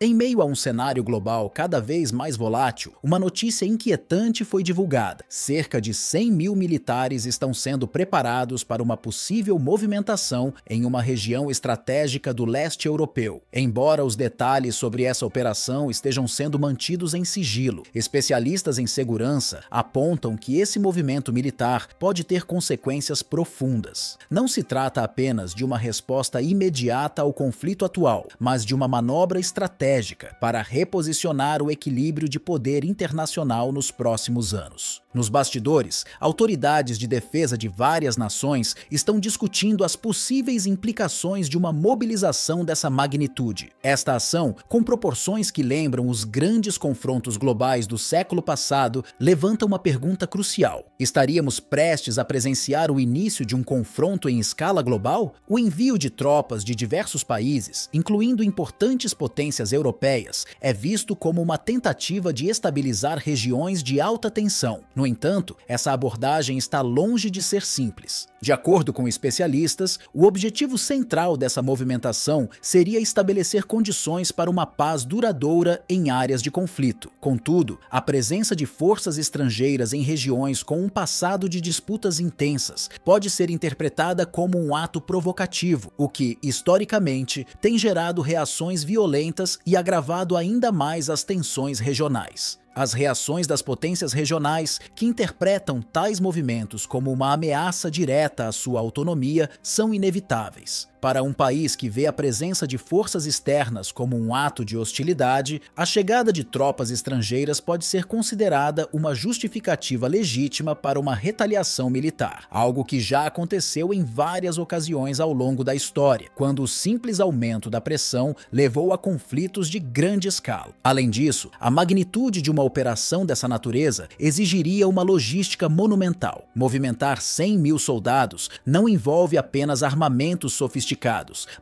Em meio a um cenário global cada vez mais volátil, uma notícia inquietante foi divulgada. Cerca de 100 mil militares estão sendo preparados para uma possível movimentação em uma região estratégica do leste europeu. Embora os detalhes sobre essa operação estejam sendo mantidos em sigilo, especialistas em segurança apontam que esse movimento militar pode ter consequências profundas. Não se trata apenas de uma resposta imediata ao conflito atual, mas de uma manobra estratégica para reposicionar o equilíbrio de poder internacional nos próximos anos. Nos bastidores, autoridades de defesa de várias nações estão discutindo as possíveis implicações de uma mobilização dessa magnitude. Esta ação, com proporções que lembram os grandes confrontos globais do século passado, levanta uma pergunta crucial. Estaríamos prestes a presenciar o início de um confronto em escala global? O envio de tropas de diversos países, incluindo importantes potências europeias, é visto como uma tentativa de estabilizar regiões de alta tensão. No entanto, essa abordagem está longe de ser simples. De acordo com especialistas, o objetivo central dessa movimentação seria estabelecer condições para uma paz duradoura em áreas de conflito. Contudo, a presença de forças estrangeiras em regiões com um passado de disputas intensas pode ser interpretada como um ato provocativo, o que, historicamente, tem gerado reações violentas e agravado ainda mais as tensões regionais. As reações das potências regionais, que interpretam tais movimentos como uma ameaça direta à sua autonomia, são inevitáveis. Para um país que vê a presença de forças externas como um ato de hostilidade, a chegada de tropas estrangeiras pode ser considerada uma justificativa legítima para uma retaliação militar, algo que já aconteceu em várias ocasiões ao longo da história, quando o simples aumento da pressão levou a conflitos de grande escala. Além disso, a magnitude de uma operação dessa natureza exigiria uma logística monumental. Movimentar 100 mil soldados não envolve apenas armamentos sofisticados,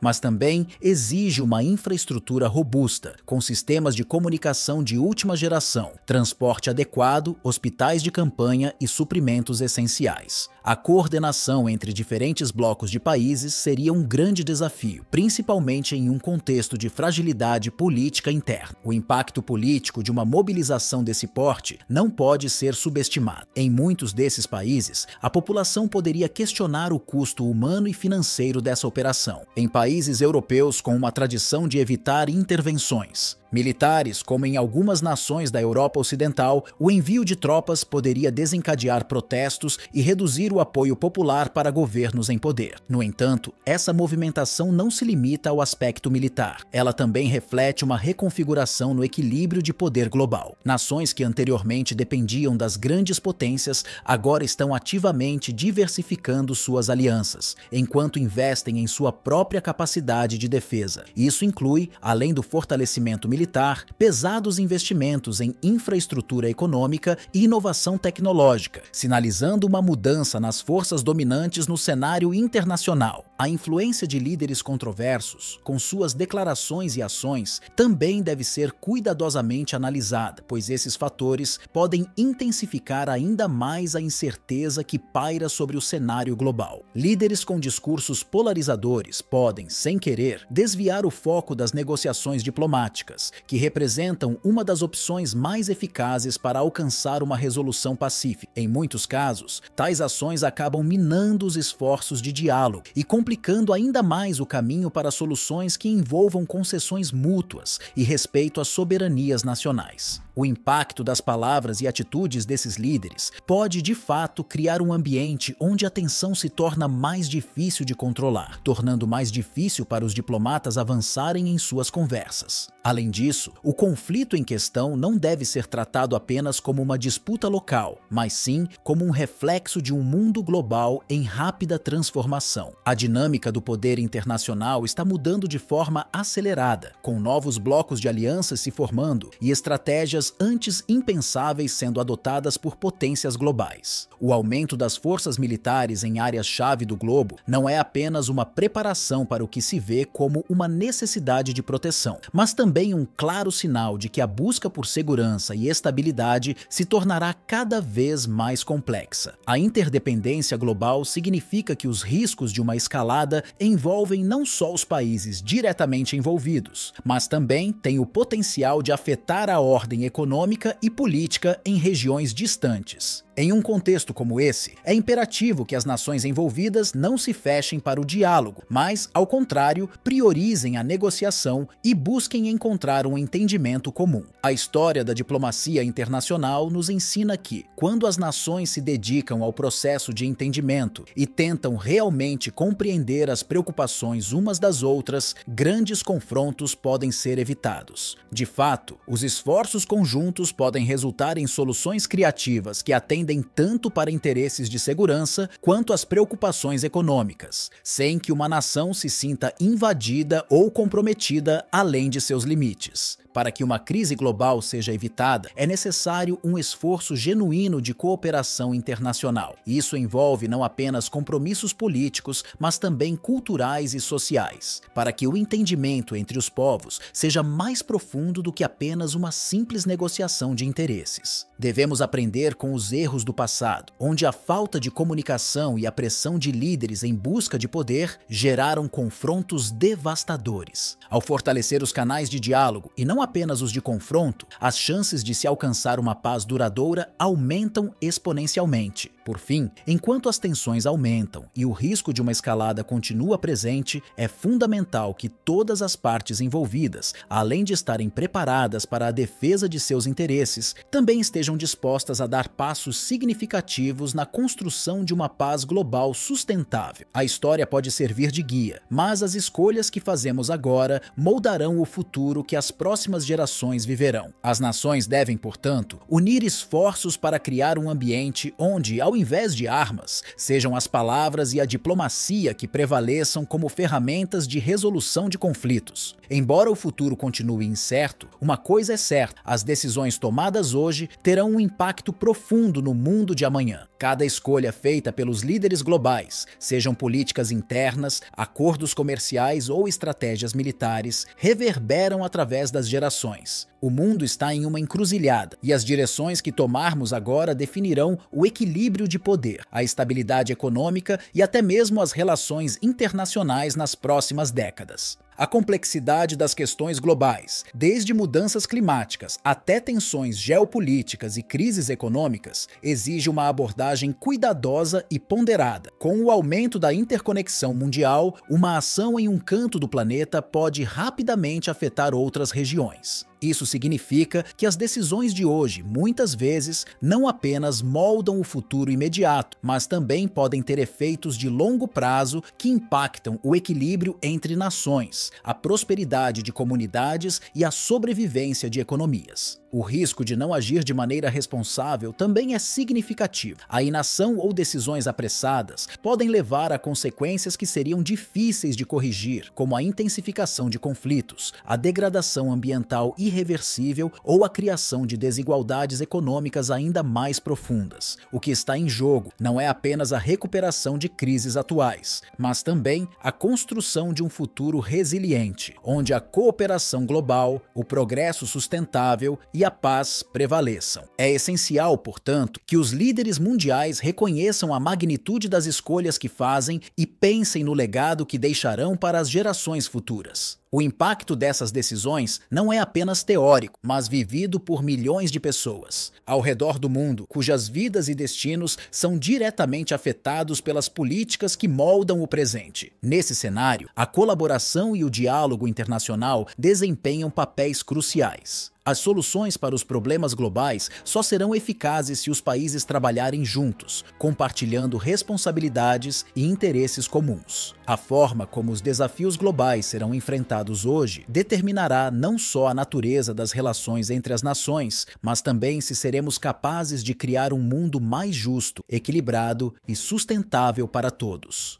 mas também exige uma infraestrutura robusta, com sistemas de comunicação de última geração, transporte adequado, hospitais de campanha e suprimentos essenciais. A coordenação entre diferentes blocos de países seria um grande desafio, principalmente em um contexto de fragilidade política interna. O impacto político de uma mobilização desse porte não pode ser subestimado. Em muitos desses países, a população poderia questionar o custo humano e financeiro dessa operação. Em países europeus com uma tradição de evitar intervenções militares, como em algumas nações da Europa Ocidental, o envio de tropas poderia desencadear protestos e reduzir o apoio popular para governos em poder. No entanto, essa movimentação não se limita ao aspecto militar. Ela também reflete uma reconfiguração no equilíbrio de poder global. Nações que anteriormente dependiam das grandes potências agora estão ativamente diversificando suas alianças, enquanto investem em sua própria capacidade de defesa. Isso inclui, além do fortalecimento militar, pesados investimentos em infraestrutura econômica e inovação tecnológica, sinalizando uma mudança nas forças dominantes no cenário internacional. A influência de líderes controversos, com suas declarações e ações, também deve ser cuidadosamente analisada, pois esses fatores podem intensificar ainda mais a incerteza que paira sobre o cenário global. Líderes com discursos polarizadores podem, sem querer, desviar o foco das negociações diplomáticas, que representam uma das opções mais eficazes para alcançar uma resolução pacífica. Em muitos casos, tais ações acabam minando os esforços de diálogo e complicando ainda mais o caminho para soluções que envolvam concessões mútuas e respeito às soberanias nacionais. O impacto das palavras e atitudes desses líderes pode, de fato, criar um ambiente onde a tensão se torna mais difícil de controlar, tornando mais difícil para os diplomatas avançarem em suas conversas. Além disso, o conflito em questão não deve ser tratado apenas como uma disputa local, mas sim como um reflexo de um mundo global em rápida transformação. A dinâmica do poder internacional está mudando de forma acelerada, com novos blocos de alianças se formando e estratégias antes impensáveis sendo adotadas por potências globais. O aumento das forças militares em áreas-chave do globo não é apenas uma preparação para o que se vê como uma necessidade de proteção, mas também um claro sinal de que a busca por segurança e estabilidade se tornará cada vez mais complexa. A interdependência global significa que os riscos de uma escalada escalada envolvem não só os países diretamente envolvidos, mas também têm o potencial de afetar a ordem econômica e política em regiões distantes. Em um contexto como esse, é imperativo que as nações envolvidas não se fechem para o diálogo, mas, ao contrário, priorizem a negociação e busquem encontrar um entendimento comum. A história da diplomacia internacional nos ensina que, quando as nações se dedicam ao processo de entendimento e tentam realmente compreender as preocupações umas das outras, grandes confrontos podem ser evitados. De fato, os esforços conjuntos podem resultar em soluções criativas que atendem tanto para interesses de segurança quanto às preocupações econômicas, sem que uma nação se sinta invadida ou comprometida além de seus limites. Para que uma crise global seja evitada, é necessário um esforço genuíno de cooperação internacional. Isso envolve não apenas compromissos políticos, mas também culturais e sociais, para que o entendimento entre os povos seja mais profundo do que apenas uma simples negociação de interesses. Devemos aprender com os erros do passado, onde a falta de comunicação e a pressão de líderes em busca de poder geraram confrontos devastadores. Ao fortalecer os canais de diálogo e não apenas os de confronto, as chances de se alcançar uma paz duradoura aumentam exponencialmente. Por fim, enquanto as tensões aumentam e o risco de uma escalada continua presente, é fundamental que todas as partes envolvidas, além de estarem preparadas para a defesa de seus interesses, também estejam dispostas a dar passos significativos na construção de uma paz global sustentável. A história pode servir de guia, mas as escolhas que fazemos agora moldarão o futuro que as próximas gerações viverão. As nações devem, portanto, unir esforços para criar um ambiente onde, ao invés de armas, sejam as palavras e a diplomacia que prevaleçam como ferramentas de resolução de conflitos. Embora o futuro continue incerto, uma coisa é certa: as decisões tomadas hoje terão um impacto profundo no mundo de amanhã. Cada escolha feita pelos líderes globais, sejam políticas internas, acordos comerciais ou estratégias militares, reverberam através das gerações. O mundo está em uma encruzilhada, e as direções que tomarmos agora definirão o equilíbrio de poder, a estabilidade econômica e até mesmo as relações internacionais nas próximas décadas. A complexidade das questões globais, desde mudanças climáticas até tensões geopolíticas e crises econômicas, exige uma abordagem cuidadosa e ponderada. Com o aumento da interconexão mundial, uma ação em um canto do planeta pode rapidamente afetar outras regiões. Isso significa que as decisões de hoje, muitas vezes, não apenas moldam o futuro imediato, mas também podem ter efeitos de longo prazo que impactam o equilíbrio entre nações, a prosperidade de comunidades e a sobrevivência de economias. O risco de não agir de maneira responsável também é significativo. A inação ou decisões apressadas podem levar a consequências que seriam difíceis de corrigir, como a intensificação de conflitos, a degradação ambiental irreversível ou a criação de desigualdades econômicas ainda mais profundas. O que está em jogo não é apenas a recuperação de crises atuais, mas também a construção de um futuro resiliente, onde a cooperação global, o progresso sustentável e a paz prevaleçam. É essencial, portanto, que os líderes mundiais reconheçam a magnitude das escolhas que fazem e pensem no legado que deixarão para as gerações futuras. O impacto dessas decisões não é apenas teórico, mas vivido por milhões de pessoas ao redor do mundo, cujas vidas e destinos são diretamente afetados pelas políticas que moldam o presente. Nesse cenário, a colaboração e o diálogo internacional desempenham papéis cruciais. As soluções para os problemas globais só serão eficazes se os países trabalharem juntos, compartilhando responsabilidades e interesses comuns. A forma como os desafios globais serão enfrentados hoje determinará não só a natureza das relações entre as nações, mas também se seremos capazes de criar um mundo mais justo, equilibrado e sustentável para todos.